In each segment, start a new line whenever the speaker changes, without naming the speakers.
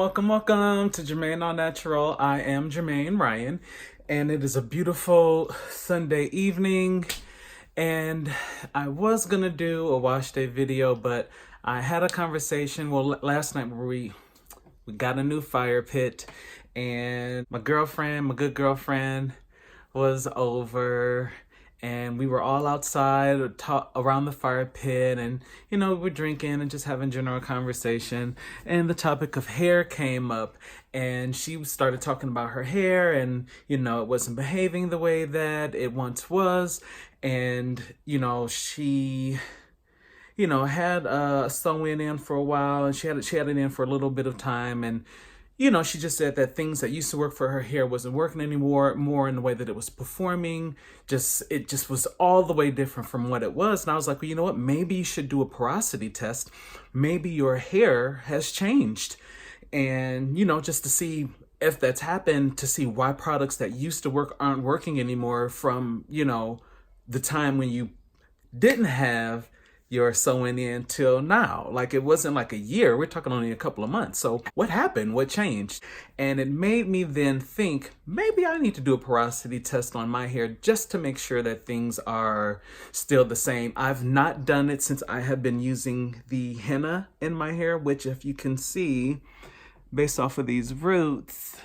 welcome to JermaineAuNatural. I am Jermaine Ryan, and it is a beautiful Sunday evening. And I was gonna do a wash day video, but I had a conversation, last night where we got a new fire pit, and my good girlfriend, was over. And we were all outside around the fire pit, and we're drinking and just having general conversation. And the topic of hair came up, and she started talking about her hair, and it wasn't behaving the way that it once was. And she had sewing in for a while, and she had it in for a little bit of time. And she just said that things that used to work for her hair wasn't working anymore, more in the way that it was performing. It just was all the way different from what it was. And I was like, well, you know what? Maybe you should do a porosity test. Maybe your hair has changed. And, just to see if that's happened, to see why products that used to work aren't working anymore from, the time when you didn't have your sewing in till now. Like, it wasn't like a year, we're talking only a couple of months. So what happened? What changed? And it made me then think, maybe I need to do a porosity test on my hair just to make sure that things are still the same. I've not done it since I have been using the henna in my hair, which, if you can see based off of these roots,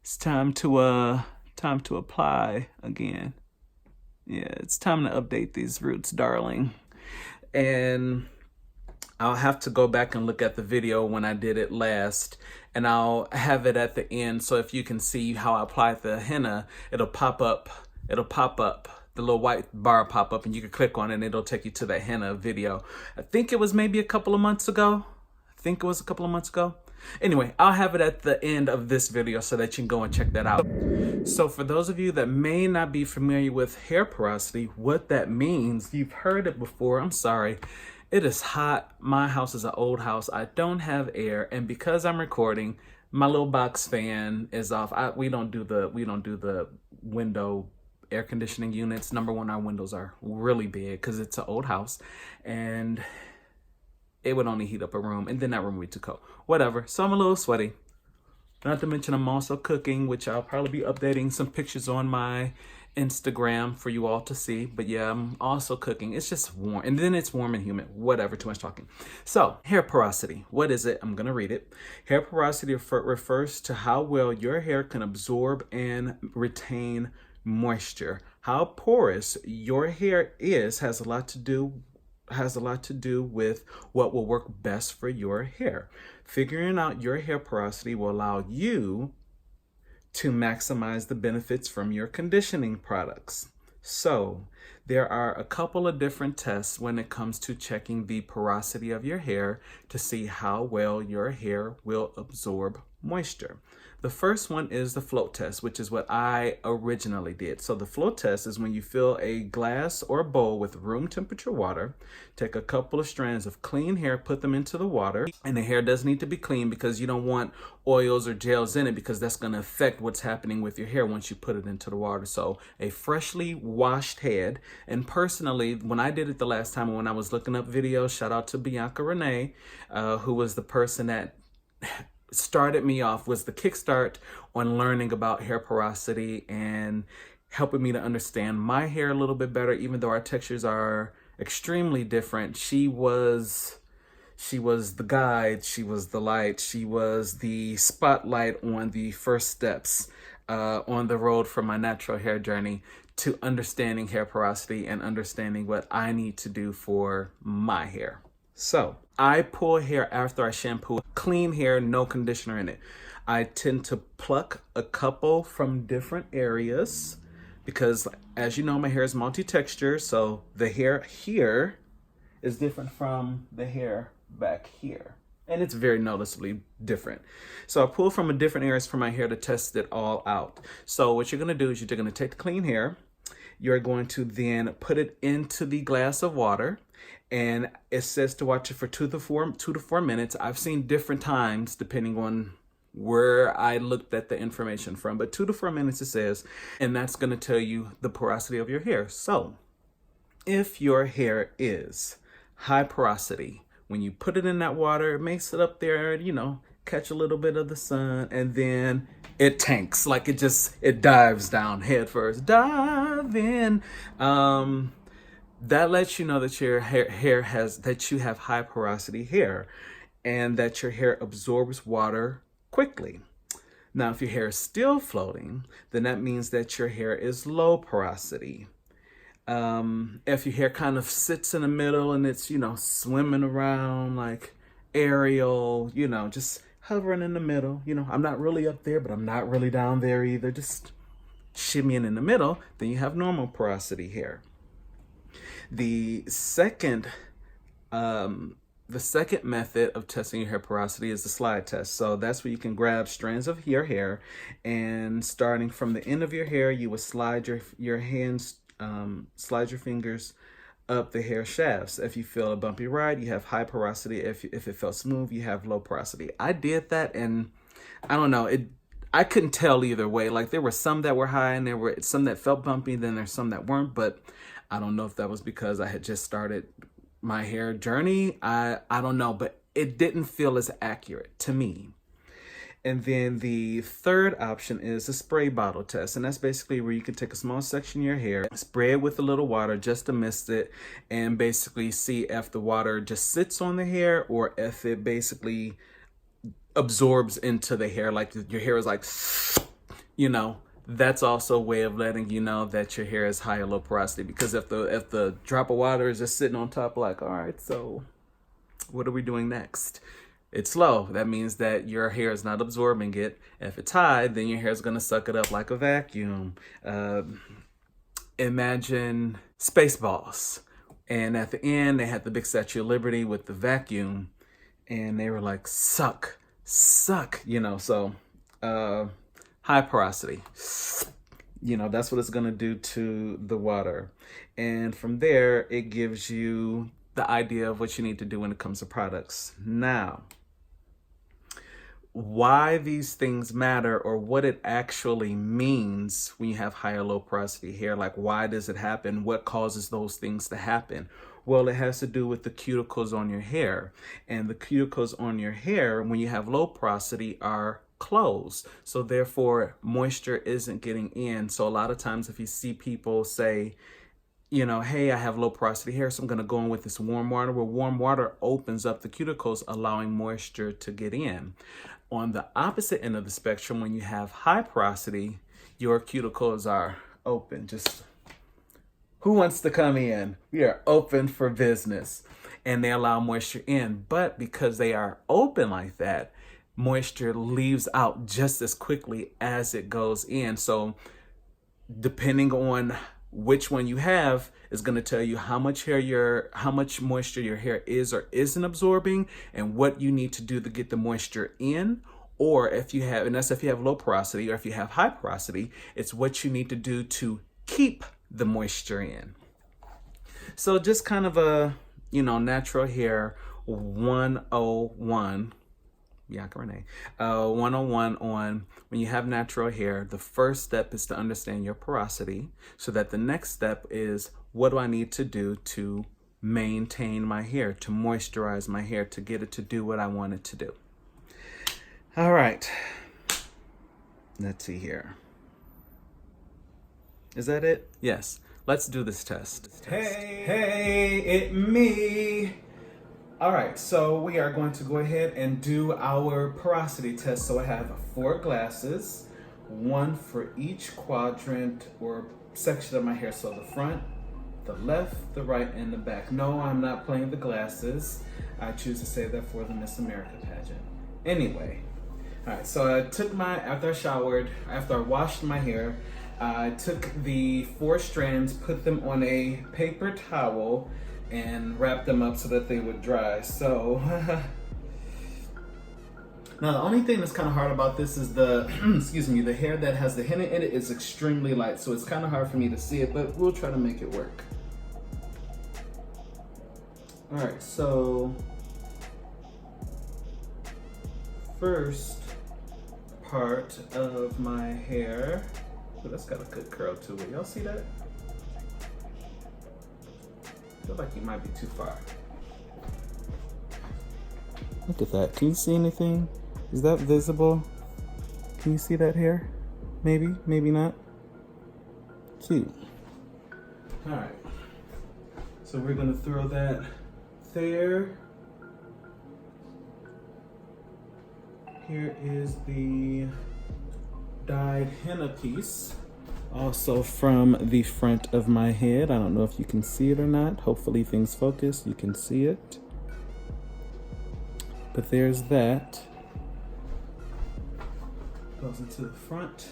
it's time to apply again. Yeah, it's time to update these roots, darling. And I'll have to go back and look at the video when I did it last, and I'll have it at the end. So if you can see how I applied the henna, it'll pop up. The little white bar pop up, and you can click on it, and it'll take you to that henna video. I think it was maybe a couple of months ago. Anyway, I'll have it at the end of this video so that you can go and check that out. So for those of you that may not be familiar with hair porosity, what that means, you've heard it before, I'm sorry. It is hot. My house is an old house. I don't have air, and because I'm recording, my little box fan is off. We don't do the window air conditioning units. Number one, our windows are really big because it's an old house, and it would only heat up a room, and then that room would be too cold. Whatever. So I'm a little sweaty. Not to mention I'm also cooking, which I'll probably be updating some pictures on my Instagram for you all to see. But yeah, I'm also cooking. It's just warm. And then it's warm and humid. Whatever, too much talking. So, hair porosity. What is it? I'm going to read it. Hair porosity refers to how well your hair can absorb and retain moisture. How porous your hair is has a lot to do with what will work best for your hair. Figuring out your hair porosity will allow you to maximize the benefits from your conditioning products. So, there are a couple of different tests when it comes to checking the porosity of your hair to see how well your hair will absorb moisture. The first one is the float test, which is what I originally did. So the float test is when you fill a glass or a bowl with room temperature water, take a couple of strands of clean hair, put them into the water, and the hair does need to be clean because you don't want oils or gels in it, because that's going to affect what's happening with your hair once you put it into the water. So a freshly washed head. And personally, when I did it the last time, when I was looking up videos, shout out to Bianca Renee, who was the person that started me off, was the kickstart on learning about hair porosity and helping me to understand my hair a little bit better, even though our textures are extremely different. She was the guide, she was the light, she was the spotlight on the first steps on the road from my natural hair journey to understanding hair porosity and understanding what I need to do for my hair. So I pull hair after I shampoo. Clean hair, no conditioner in it. I tend to pluck a couple from different areas because, as you know, my hair is multi-texture. So the hair here is different from the hair back here. And it's very noticeably different. So I pull from different areas for my hair to test it all out. So what you're going to do is you're going to take the clean hair. You're going to then put it into the glass of water. And it says to watch it for 2 to 4 minutes. I've seen different times depending on where I looked at the information from, but 2 to 4 minutes it says, and that's going to tell you the porosity of your hair. So if your hair is high porosity, when you put it in that water, it makes it up there, catch a little bit of the sun, and then it tanks. Like it dives down head first. Dive in. That lets you know that your that you have high porosity hair, and that your hair absorbs water quickly. Now, if your hair is still floating, then that means that your hair is low porosity. If your hair kind of sits in the middle and it's, swimming around like Ariel, just hovering in the middle, I'm not really up there, but I'm not really down there either, just shimmying in the middle, then you have normal porosity hair. The second method of testing your hair porosity is the slide test. So that's where you can grab strands of your hair, and starting from the end of your hair, you would slide your hands, slide your fingers up the hair shafts. If you feel a bumpy ride, you have high porosity. If it felt smooth, you have low porosity. I did that, and I don't know, I couldn't tell either way. Like, there were some that were high and there were some that felt bumpy, then there's some that weren't, but I don't know if that was because I had just started my hair journey. I don't know, but it didn't feel as accurate to me. And then the third option is the spray bottle test. And that's basically where you can take a small section of your hair, spray it with a little water just to mist it, and basically see if the water just sits on the hair or if it basically absorbs into the hair. Like your hair is like, that's also a way of letting you know that your hair is high or low porosity. Because if the drop of water is just sitting on top, like, all right, so what are we doing next? It's low. That means that your hair is not absorbing it. If it's high, then your hair is going to suck it up like a vacuum. Imagine Spaceballs. And at the end, they had the big Statue of Liberty with the vacuum. And they were like, suck. So high porosity. That's what it's going to do to the water. And from there, it gives you the idea of what you need to do when it comes to products. Now, why these things matter, or what it actually means when you have high or low porosity hair, like why does it happen? What causes those things to happen? Well, it has to do with the cuticles on your hair. And the cuticles on your hair, when you have low porosity, are closed. So therefore, moisture isn't getting in. So a lot of times if you see people say, hey, I have low porosity hair, so I'm going to go in with this warm water. Well, warm water opens up the cuticles, allowing moisture to get in. On the opposite end of the spectrum, when you have high porosity, your cuticles are open. Just who wants to come in? We are open for business. And they allow moisture in. But because they are open like that, moisture leaves out just as quickly as it goes in. So depending on which one you have is going to tell you how much moisture your hair is or isn't absorbing, and what you need to do to get the moisture in. Or if you have, and that's if you have low porosity, or if you have high porosity, it's what you need to do to keep the moisture in. So just kind of a, natural hair 101. Bianca Renee, 101 on when you have natural hair. The first step is to understand your porosity, so that the next step is, what do I need to do to maintain my hair, to moisturize my hair, to get it to do what I want it to do. All right, let's see here. Is that it? Yes, let's do this test. Hey, it me. All right, so we are going to go ahead and do our porosity test. So I have 4 glasses, one for each quadrant or section of my hair. So the front, the left, the right, and the back. No, I'm not playing the glasses. I choose to save that for the Miss America pageant. Anyway, all right, so I took after I washed my hair, I took the 4 strands, put them on a paper towel, and wrap them up so that they would dry. So now the only thing that's kind of hard about this is the the hair that has the henna in it is extremely light, so it's kind of hard for me to see it, but we'll try to make it work. All right, so first part of my hair, oh, that's got a good curl to it. Y'all see that? I feel like you might be too far. Look at that. Can you see anything? Is that visible? Can you see that hair? Maybe, maybe not. Cute. All right. So we're gonna throw that there. Here is the dyed henna piece, also from the front of my head. I don't know if you can see it or not. Hopefully things focus, you can see it. But there's that. Goes into the front.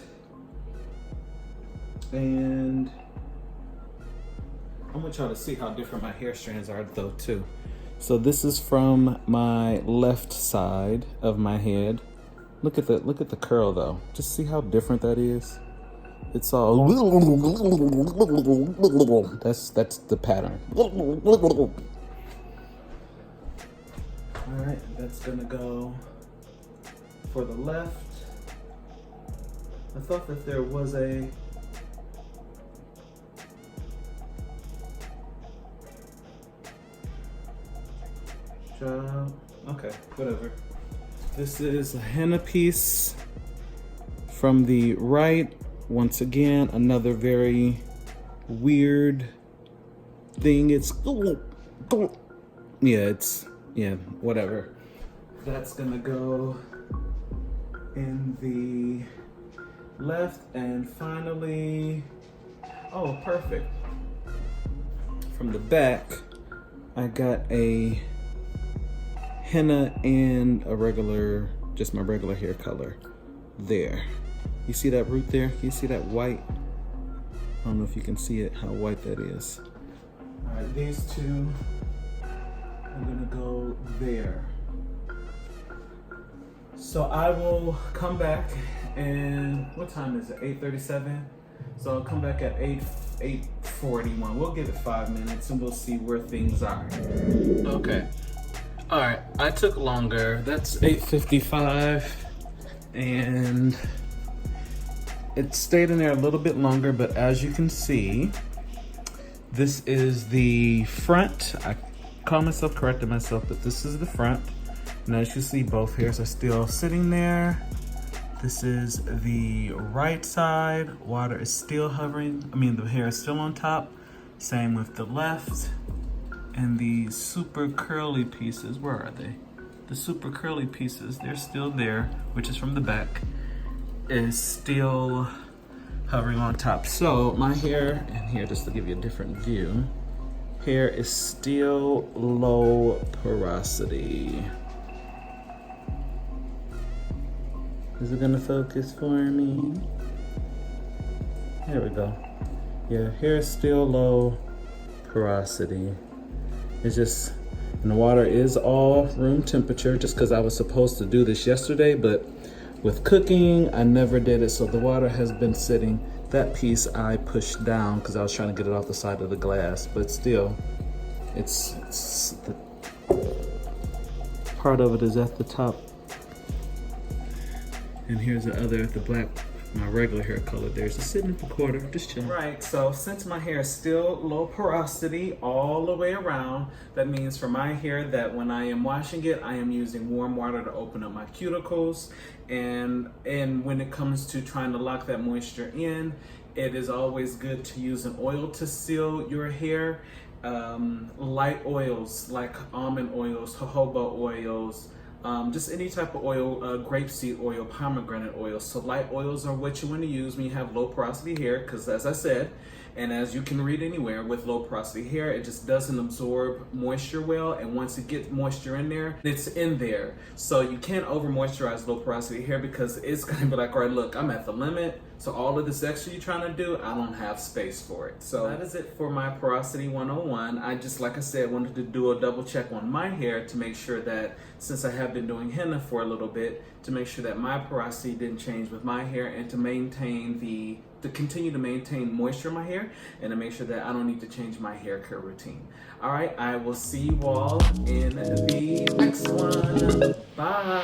And I want y'all to see how different my hair strands are though too. So this is from my left side of my head. Look at the curl though. Just see how different that is. It's all that's the pattern. All right, that's gonna go for the left. I thought that there was a okay, whatever. This is a henna piece from the right. Once again, another very weird thing. It's whatever. That's gonna go in the left, and finally, oh, perfect. From the back, I got a henna and a regular, just my regular hair color there. You see that root there? You see that white? I don't know if you can see it, how white that is. All right, these two are gonna go there. So I will come back, and what time is it? 8:37. So I'll come back at 8:41. We'll give it 5 minutes and we'll see where things are. Okay. All right, I took longer. That's 8:55, and it stayed in there a little bit longer, but as you can see, this is the front. I call myself, corrected myself, but this is the front. And as you see, both hairs are still sitting there. This is the right side. Water is still hovering. I mean, the hair is still on top. Same with the left. And the super curly pieces, where are they? The super curly pieces, they're still there, which is from the back, is still hovering on top. So my hair, and here just to give you a different view, hair is still low porosity. Is it gonna focus for me? There we go. Yeah, hair is still low porosity. It's just, and the water is all room temperature, just because I was supposed to do this yesterday, but with cooking, I never did it, so the water has been sitting. That piece I pushed down because I was trying to get it off the side of the glass, but still, it's the part of it is at the top. And here's the other, the black, my regular hair color there. It's just sitting at the quarter, just chilling. Right, so since my hair is still low porosity all the way around, that means for my hair that when I am washing it, I am using warm water to open up my cuticles. And when it comes to trying to lock that moisture in, it is always good to use an oil to seal your hair. Light oils like almond oils, jojoba oils, just any type of oil, grapeseed oil, pomegranate oil. So light oils are what you want to use when you have low porosity hair, because as I said, and as you can read anywhere, with low porosity hair, it just doesn't absorb moisture well, and once it gets moisture in there, it's in there. So you can't over moisturize low porosity hair, because it's gonna be like, all right, look, I'm at the limit, so all of this extra you're trying to do, I don't have space for it. So that is it for my Porosity 101. I just, like I said, wanted to do a double check on my hair to make sure that, since I have been doing henna for a little bit, to make sure that my porosity didn't change with my hair, and to maintain to continue to maintain moisture in my hair, and to make sure that I don't need to change my hair care routine. All right, I will see you all in the next one. Bye.